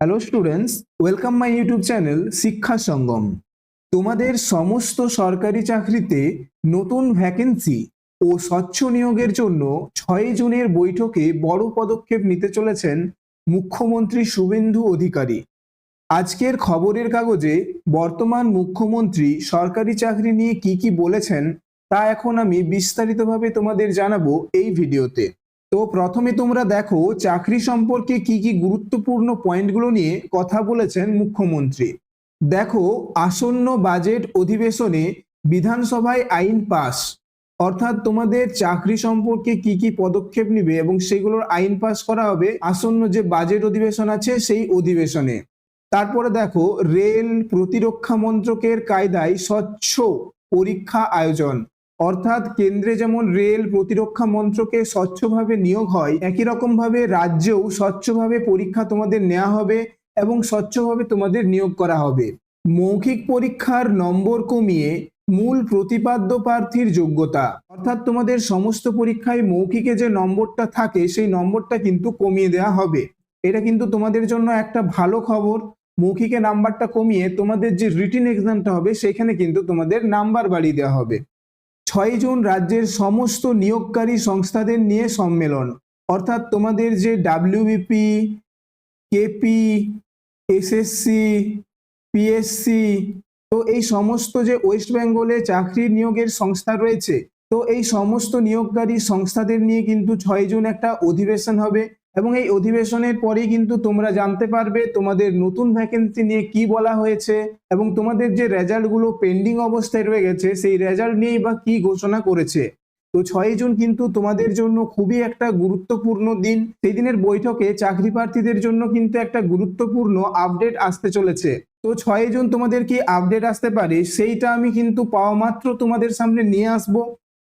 Hello students, welcome my YouTube channel শিক্ষা সঙ্গম। তোমাদের সমস্ত সরকারি চাকরিতে নতুন ভ্যাকেন্সি ও স্বচ্ছ নিয়োগের জন্য 6 জুনের বৈঠকে বড় পদক্ষেপ নিতে চলেছেন মুখ্যমন্ত্রী শুভেন্দু অধিকারী। আজকের খবরের কাগজে বর্তমান মুখ্যমন্ত্রী সরকারি চাকরি নিয়ে কি বলেছেন তা এখন আমি বিস্তারিতভাবে তোমাদের জানাবো এই ভিডিওতে। তো প্রথমে তোমরা দেখো চাকরি সম্পর্কে কি গুরুত্বপূর্ণ পয়েন্টগুলো নিয়ে কথা বলেছেন মুখ্যমন্ত্রী। দেখো, আসন্ন বাজেট অধিবেশনে বিধানসভায় আইন পাস, অর্থাৎ তোমাদের চাকরি সম্পর্কে কি পদক্ষেপ নিবে এবং সেগুলোর আইন পাস করা হবে আসন্ন যে বাজেট অধিবেশন আছে সেই অধিবেশনে। তারপরে দেখো, রেল প্রতিরক্ষা মন্ত্রকের কায়দায় স্বচ্ছ পরীক্ষা আয়োজন, অর্থাৎ কেন্দ্রে যেমন রেল প্রতিরক্ষা মন্ত্রকে স্বচ্ছভাবে নিয়োগ হয়, একই রকম ভাবে রাজ্যেও স্বচ্ছভাবে পরীক্ষা তোমাদের নেওয়া হবে এবং স্বচ্ছভাবে তোমাদের নিয়োগ করা হবে। মৌখিক পরীক্ষার নম্বর কমিয়ে মূল প্রতিপাদ্য প্রার্থীর যোগ্যতা, অর্থাৎ তোমাদের সমস্ত পরীক্ষায় মৌখিকে যে নম্বরটা থাকে সেই নম্বরটা কিন্তু কমিয়ে দেওয়া হবে। এটা কিন্তু তোমাদের জন্য একটা ভালো খবর। মৌখিকে নাম্বারটা কমিয়ে তোমাদের যে রিটেন এক্সামটা হবে সেখানে কিন্তু তোমাদের নাম্বার বাড়িয়ে দেওয়া হবে। 6 জুন রাজ্যের সমস্ত নিয়োগকারী সংস্থাদের নিয়ে সম্মেলন, অর্থাৎ তোমাদের যে ডাব্লিউবিপি, কেপি, এসএসসি, পিএসসি, তো এই সমস্ত যে ওয়েস্ট বেঙ্গলে চাকরি নিয়োগের সংস্থা রয়েছে, তো এই সমস্ত নিয়োগকারী সংস্থাদের নিয়ে কিন্তু 6 জুন একটা অধিবেশন হবে এবং এই অধিবেশনের পরেই কিন্তু তোমরা জানতে পারবে তোমাদের নতুন ভ্যাকেন্সি নিয়ে কি বলা হয়েছে এবং তোমাদের যে রেজাল্টগুলো পেন্ডিং অবস্থায় রয়ে গেছে সেই রেজাল্ট নিয়েই বা কি ঘোষণা করেছে। তো 6 জুন কিন্তু তোমাদের জন্য খুবই একটা গুরুত্বপূর্ণ দিন। সেই দিনের বৈঠকে চাকরি প্রার্থীদের জন্য কিন্তু একটা গুরুত্বপূর্ণ আপডেট আসতে চলেছে। তো 6 জুন তোমাদের কি আপডেট আসতে পারে সেইটা আমি কিন্তু পাওয়া মাত্র তোমাদের সামনে নিয়ে আসবো।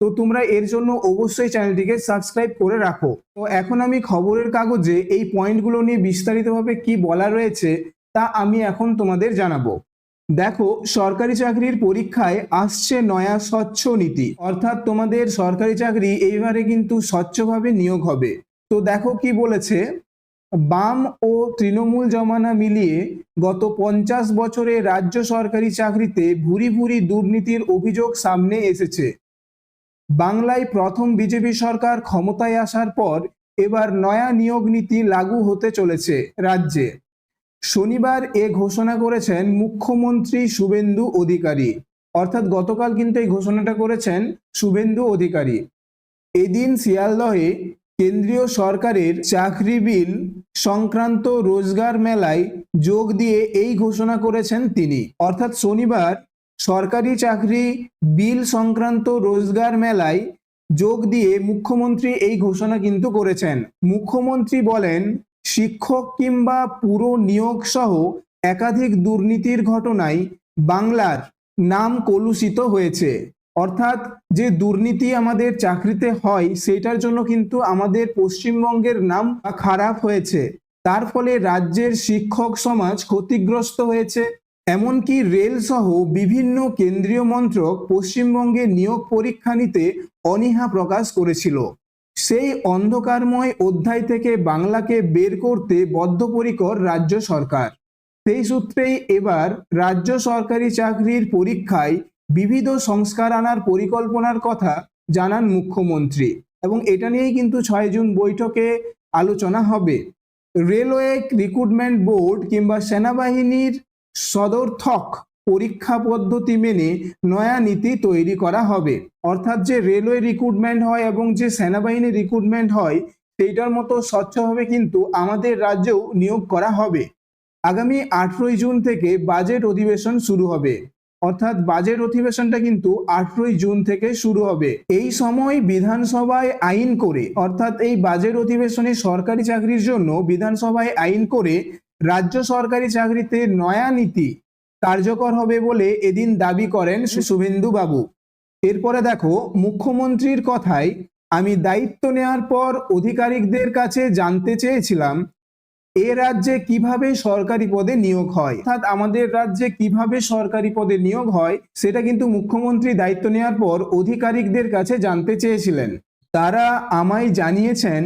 তো তোমরা এর জন্য অবশ্যই চ্যানেলটিকে সাবস্ক্রাইব করে রাখো। তো এখন আমি খবরের কাগজে এই পয়েন্টগুলো নিয়ে বিস্তারিতভাবে কি বলা রয়েছে তা আমি এখন তোমাদের জানাবো। দেখো, সরকারি চাকরির পরীক্ষায় আসছে নয়া স্বচ্ছ নীতি, অর্থাৎ তোমাদের সরকারি চাকরি এইবারে কিন্তু স্বচ্ছভাবে নিয়োগ হবে। তো দেখো কি বলেছে, বাম ও তৃণমূল জমানা মিলিয়ে গত 50 বছরে রাজ্য সরকারি চাকরিতে ভুরি ভুরি দুর্নীতির অভিযোগ সামনে এসেছে। বাংলায় প্রথম বিজেপি সরকার ক্ষমতায় আসার পর এবার নয়া নিয়োগ নীতি লাগু হতে চলেছে রাজ্যে। শনিবার এ ঘোষণা করেছেন মুখ্যমন্ত্রী শুভেন্দু অধিকারী, অর্থাৎ গতকাল কিন্তু এই ঘোষণাটা করেছেন শুভেন্দু অধিকারী। এদিন শিয়ালদহে কেন্দ্রীয় সরকারের চাকরি বিল সংক্রান্ত রোজগার মেলায় যোগ দিয়ে এই ঘোষণা করেছেন তিনি। অর্থাৎ শনিবার সরকারি চাকরি বিল সংক্রান্ত রোজগার মেলায় যোগ দিয়ে মুখ্যমন্ত্রী এই ঘোষণা কিন্তু করেছেন। মুখ্যমন্ত্রী বলেন, শিক্ষক কিংবা পুরো নিয়োগ সহ একাধিক দুর্নীতির ঘটনায় বাংলার নাম কলুষিত হয়েছে। অর্থাৎ যে দুর্নীতি আমাদের চাকরিতে হয় সেটার জন্য কিন্তু আমাদের পশ্চিমবঙ্গের নাম খারাপ হয়েছে। তার ফলে রাজ্যের শিক্ষক সমাজ ক্ষতিগ্রস্ত হয়েছে। এমনকি রেল সহ বিভিন্ন কেন্দ্রীয় মন্ত্রক পশ্চিমবঙ্গে নিয়োগ পরীক্ষা নিতে অনীহা প্রকাশ করেছিল। সেই অন্ধকারময় অধ্যায় থেকে বাংলাকে বের করতে বদ্ধপরিকর রাজ্য সরকার। সেই সূত্রেই এবার রাজ্য সরকারি চাকরির পরীক্ষায় বিবিধ সংস্কার আনার পরিকল্পনার কথা জানান মুখ্যমন্ত্রী এবং এটা নিয়েই কিন্তু 6 জুন বৈঠকে আলোচনা হবে। রেলওয়ে রিক্রুটমেন্ট বোর্ড কিংবা সেনাবাহিনীর সদর্থক পরীক্ষা পদ্ধতি মেনে নয়া নীতি তৈরি করা হবে। অর্থাৎ যে রেলওয়ে রিক্রুটমেন্ট হয় এবং যে সেনাবাহিনীর রিক্রুটমেন্ট হয় সেইটার মতো স্বচ্ছভাবে কিন্তু আমাদের রাজ্যেও নিয়োগ করা হবে। আগামী 18 জুন থেকে বাজেট অধিবেশন শুরু হবে, অর্থাৎ বাজেট অধিবেশনটা কিন্তু 18 জুন থেকে শুরু হবে। এই সময় বিধানসভায় আইন করে, অর্থাৎ এই বাজেট অধিবেশনে সরকারি চাকরির জন্য বিধানসভায় আইন করে রাজ্য সরকারি চাকরিতে নয়া নীতি কার্যকর হবে বলে এদিন দাবি করেন শুভেন্দু বাবু। এরপরে দেখো, মুখ্যমন্ত্রীর কথায়, আমি দায়িত্ব নেওয়ার পর আধিকারিকদের কাছে জানতে চেয়েছিলাম এ রাজ্যে কিভাবে সরকারি পদে নিয়োগ হয়, অর্থাৎ আমাদের রাজ্যে কিভাবে সরকারি পদে নিয়োগ হয় সেটা কিন্তু মুখ্যমন্ত্রী দায়িত্ব নেওয়ার পর আধিকারিকদের কাছে জানতে চেয়েছিলেন। তারা আমায় জানিয়েছেন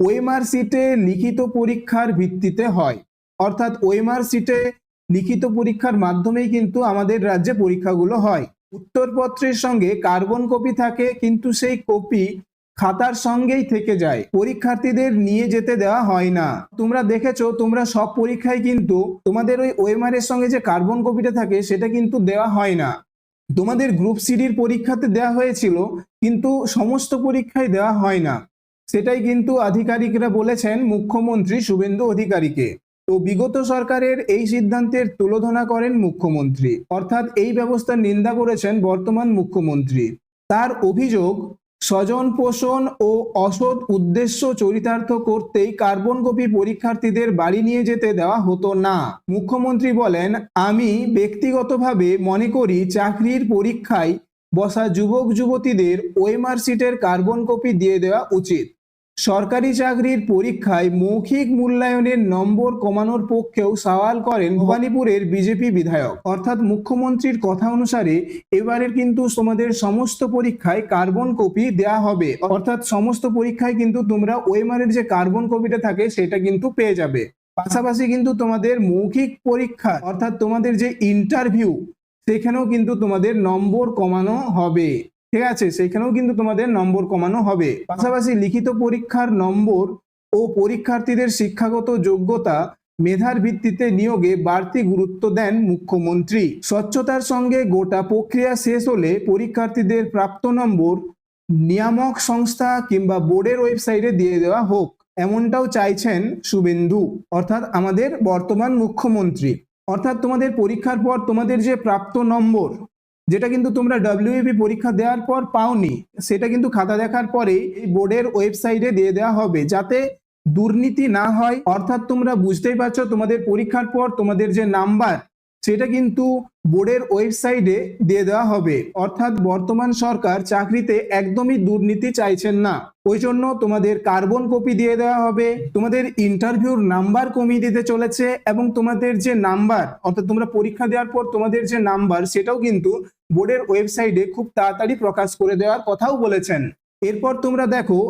ওএমআর শিটে লিখিত পরীক্ষার ভিত্তিতে হয়। অর্থাৎ ওএমআর সিটে লিখিত পরীক্ষার মাধ্যমেই কিন্তু আমাদের রাজ্যে পরীক্ষাগুলো হয়। উত্তরপত্রের সঙ্গে কার্বন কপি থাকে, কিন্তু সেই কপি খাতার সঙ্গেই থেকে যায়, পরীক্ষার্থীদের নিয়ে যেতে দেওয়া হয় না। তোমরা দেখেছো, তোমরা সব পরীক্ষায় কিন্তু তোমাদের ওই ওএমআর এর সঙ্গে যে কার্বন কপিটা থাকে সেটা কিন্তু দেওয়া হয় না। তোমাদের গ্রুপ সিডির পরীক্ষাতে দেওয়া হয়েছিল, কিন্তু সমস্ত পরীক্ষায় দেওয়া হয় না। সেটাই কিন্তু আধিকারিকরা বলেছেন মুখ্যমন্ত্রী শুভেন্দু অধিকারীকে। তো বিগত সরকারের এই সিদ্ধান্তের তুলোধনা করেন মুখ্যমন্ত্রী, অর্থাৎ এই ব্যবস্থার নিন্দা করেছেন বর্তমান মুখ্যমন্ত্রী। তার অভিযোগ, স্বজন পোষণ ও অসৎ উদ্দেশ্য চরিতার্থ করতেই কার্বন কপি পরীক্ষার্থীদের বাড়ি নিয়ে যেতে দেওয়া হতো না। মুখ্যমন্ত্রী বলেন, আমি ব্যক্তিগতভাবে মনে করি চাকরির পরীক্ষায় বসা যুবক যুবতীদের ওএমআর সিটের কার্বন কপি দিয়ে দেওয়া উচিত। সরকারি চাকরির পরীক্ষায় মৌখিক মূল্যায়নের নম্বর কমানোর পক্ষেও সওয়াল করেন ভবানীপুরের বিজেপি বিধায়ক। অর্থাৎ মুখ্যমন্ত্রীর কথা অনুসারে এবারের কিন্তু তোমাদের সমস্ত পরীক্ষায় কার্বন কপি দেওয়া হবে, অর্থাৎ সমস্ত পরীক্ষায় কিন্তু তোমরা ওএমআর এর যে কার্বন কপিটা থাকে সেটা কিন্তু পেয়ে যাবে। পাশাপাশি কিন্তু তোমাদের মৌখিক পরীক্ষা অর্থাৎ তোমাদের যে ইন্টারভিউ সেখানেও কিন্তু তোমাদের নম্বর কমানো হবে। ঠিক আছে, সেখানেও কিন্তু তোমাদের নম্বর কমানো হবে। পাশাপাশি লিখিত পরীক্ষার নম্বর ও পরীক্ষার্থীদের শিক্ষাগত যোগ্যতা মেধার ভিত্তিতে নিয়োগে বাড়তি গুরুত্ব দেন মুখ্যমন্ত্রী। স্বচ্ছতার সঙ্গে গোটা প্রক্রিয়া শেষ হলে পরীক্ষার্থীদের প্রাপ্ত নম্বর নিয়ামক সংস্থা কিংবা বোর্ডের ওয়েবসাইটে দিয়ে দেওয়া হোক, এমনটাও চাইছেন শুভেন্দু, অর্থাৎ আমাদের বর্তমান মুখ্যমন্ত্রী। অর্থাৎ তোমাদের পরীক্ষার পর তোমাদের যে প্রাপ্ত নম্বর, যেটা কিন্তু তোমরা ডব্লিউএপি পরীক্ষা দেওয়ার পর পাওনি, সেটা কিন্তু খাতা দেখার পরেই এই বোর্ডের ওয়েবসাইটে দিয়ে দেওয়া হবে, যাতে দুর্নীতি না হয়। অর্থাৎ তোমরা বুঝতেই পারছো, তোমাদের পরীক্ষার পর তোমাদের যে নাম্বার সেটা কিন্তু বোর্ডের ওয়েবসাইটে দিয়ে দেওয়া হবে। অর্থাৎ বর্তমান সরকার চাকরিতে একদমই দুর্নীতি চাইছেন না, ওই জন্য তোমাদের কার্বন কপি দিয়ে দেওয়া হবে। তোমাদের ইন্টারভিউর নাম্বার কমিয়ে দিতে চলেছে, এবং তোমাদের যে নাম্বার অর্থাৎ তোমরা পরীক্ষা দেওয়ার পর তোমাদের যে নাম্বার সেটাও কিন্তু বোর্ডের ওয়েবসাইটে খুব তাড়াতাড়ি প্রকাশ করে দেওয়ার কথাও বলেছেন। এরপর তোমরা দেখো,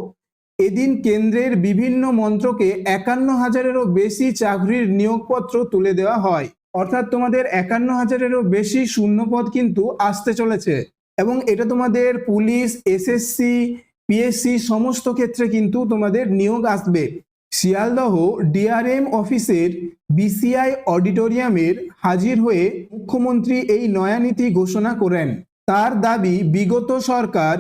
এদিন কেন্দ্রের বিভিন্ন মন্ত্রকে 51,000-এরও বেশি চাকরির নিয়োগপত্র তুলে দেওয়া হয়। অর্থাৎ তোমাদের 51,000-এরও বেশি শূন্যপদ কিন্তু আসতে চলেছে, এবং এটা তোমাদের পুলিশ, এসএসসি, পিএসসি সমস্ত ক্ষেত্রে কিন্তু তোমাদের নিয়োগ আসবে। শিয়ালদহ ডিআরএম অফিসের বিসিআই অডিটোরিয়ামের হাজির হয়ে মুখ্যমন্ত্রী এই নয়া নীতি ঘোষণা করেন। তার দাবি, বিগত সরকার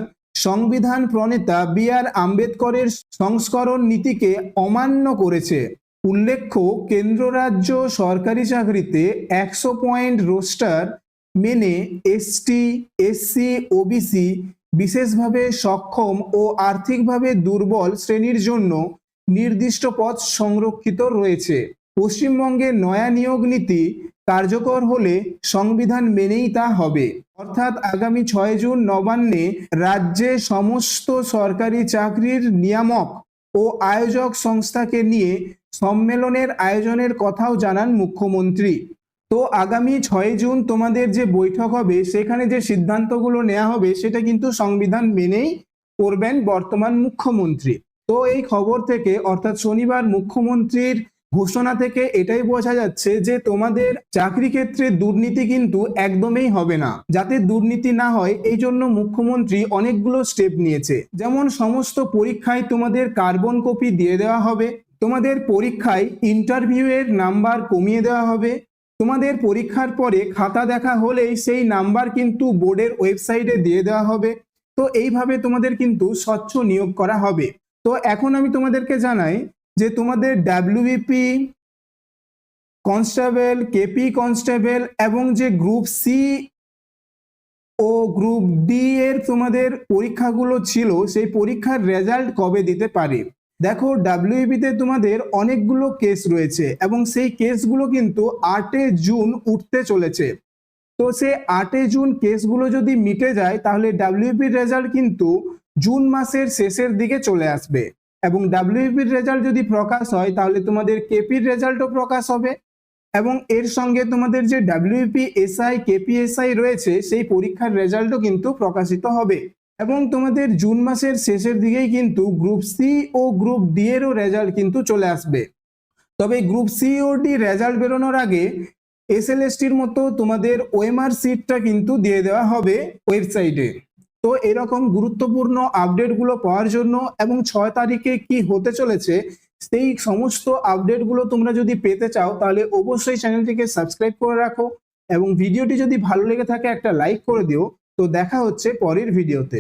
সংবিধান প্রণেতা বি.আর. আম্বেদকরের সংস্করণ নীতিকে অমান্য করেছে। উল্লেখ্য, কেন্দ্র রাজ্য সরকারি চাকরিতে 100 পয়েন্ট রোস্টার মেনে এসটি, এসসি, ওবিসি, বিশেষভাবে সক্ষম ও আর্থিকভাবে দুর্বল শ্রেণীর জন্য নির্দিষ্ট পদ সংরক্ষিত রয়েছে। পশ্চিমবঙ্গে নয়া নিয়োগ নীতি কার্যকর হলে সংবিধান মেনেই তা হবে। অর্থাৎ আগামী 6 জুন নবান্নে রাজ্যে সমস্ত সরকারি চাকরির নিয়ামক ও আয়োজক সংস্থাকে নিয়ে সম্মেলনের আয়োজনের কথাও জানান মুখ্যমন্ত্রী। তো আগামী 6 জুন তোমাদের যে বৈঠক হবে সেখানে যে সিদ্ধান্তগুলো নেওয়া হবে সেটা কিন্তু সংবিধান মেনেই করবেন বর্তমান মুখ্যমন্ত্রী। তো এই খবর থেকে অর্থাৎ শনিবার মুখ্যমন্ত্রীর ঘোষণা থেকে এটাই বোঝা যাচ্ছে যে তোমাদের চাকরি ক্ষেত্রে দুর্নীতি কিন্তু একদমই হবে না। যাতে দুর্নীতি না হয় এই জন্য মুখ্যমন্ত্রী অনেকগুলো স্টেপ নিয়েছে। যেমন সমস্ত পরীক্ষায় তোমাদের কার্বন কপি দিয়ে দেওয়া হবে, তোমাদের পরীক্ষায় ইন্টারভিউ এর নাম্বার কমিয়ে দেওয়া হবে, তোমাদের পরীক্ষার পরে খাতা দেখা হলেই সেই নাম্বার কিন্তু বোর্ডের ওয়েবসাইটে দিয়ে দেওয়া হবে। তো এইভাবে তোমাদের কিন্তু স্বচ্ছ নিয়োগ করা হবে। তো এখন আমি তোমাদেরকে জানাই যে তোমাদের ডাব্লিউবিপি কনস্টেবল, কেপি কনস্টেবল এবং যে গ্রুপ সি ও গ্রুপ ডি এর তোমাদের পরীক্ষাগুলো ছিল সেই পরীক্ষার রেজাল্ট কবে দিতে পারে। দেখো, ডাব্লিউবিতে তোমাদের অনেকগুলো কেস রয়েছে এবং সেই কেসগুলো কিন্তু 8 জুন উঠতে চলেছে। তো সে 8 জুন কেসগুলো যদি মিটে যায় তাহলে ডাব্লিউবির রেজাল্ট কিন্তু জুন মাসের শেষের দিকে চলে আসবে, এবং ডাব্লিউবির রেজাল্ট যদি প্রকাশ হয় তাহলে তোমাদের কেপির রেজাল্টও প্রকাশ হবে, এবং এর সঙ্গে তোমাদের যে ডাব্লিউপি এসআই, কেপিএসআই রয়েছে সেই পরীক্ষার রেজাল্টও কিন্তু প্রকাশিত হবে, এবং তোমাদের জুন মাসের শেষের দিকেই কিন্তু গ্রুপ সি ও গ্রুপ ডি এরও রেজাল্ট কিন্তু চলে আসবে। তবে গ্রুপ সি ও ডি রেজাল্ট বেরোনোর আগে এসএলএসটির মতো তোমাদের ওএমআর সিটটা কিন্তু দিয়ে দেওয়া হবে ওয়েবসাইটে। তো এরকম গুরুত্বপূর্ণ আপডেটগুলো পাওয়ার জন্য এবং 6 তারিখে কি হতে চলেছে সেই সমস্ত আপডেটগুলো তোমরা যদি পেতে চাও তাহলে অবশ্যই চ্যানেলটিকে সাবস্ক্রাইব করে রাখো এবং ভিডিওটি যদি ভালো লেগে থাকে একটা লাইক করে দিও। তো দেখা হচ্ছে পরের ভিডিওতে।